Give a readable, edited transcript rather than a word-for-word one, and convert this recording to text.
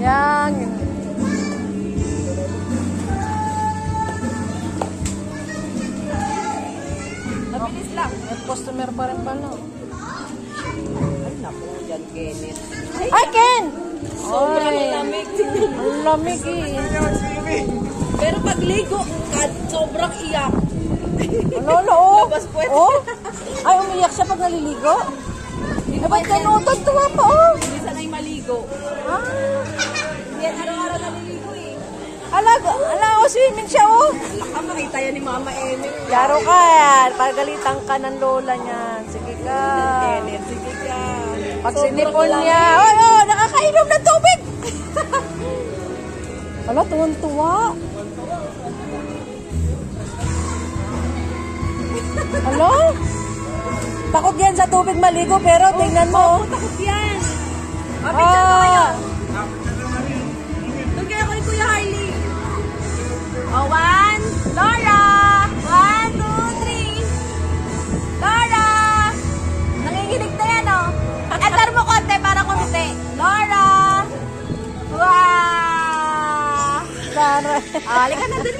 Yan. Mabilis lang. May customer pa rin pala. Ay, naku, dyan, Kenneth. Ay, Ken! Sobrang lamig. Ang lamig eh. Pero pag ligo, sobrang iyak. Lolo, oh. Labas puwet. Oh. Ay, umiyak siya pag naliligo. Eh, ba't kanutan? Tuwa pa, oh. Hindi sanay maligo. Ah. Yan, araw-araw naliligo eh. Ala, oh, swimming siya, oh. Laka, makita yan ni Mama Emil. Laro ka yan. Pagalitan ka ng lola niyan. Sige ka. Kenneth, sige ka. Pag sinipon niya, oy, oh, nakakainom ng tubig. Ala, tuwan-tuwa. Ala? Takot yan sa tubig maligo, pero tingnan mo. Oh, takot yan. Picture mo kayo. Doon kayo kay Kuya Harley. Oh, 1, Laura! 1, 2, 3. Laura! Nanginginig na yan, oh. Enter mo konti para kumite. Laura! Wow! Tara. Halika na, dali.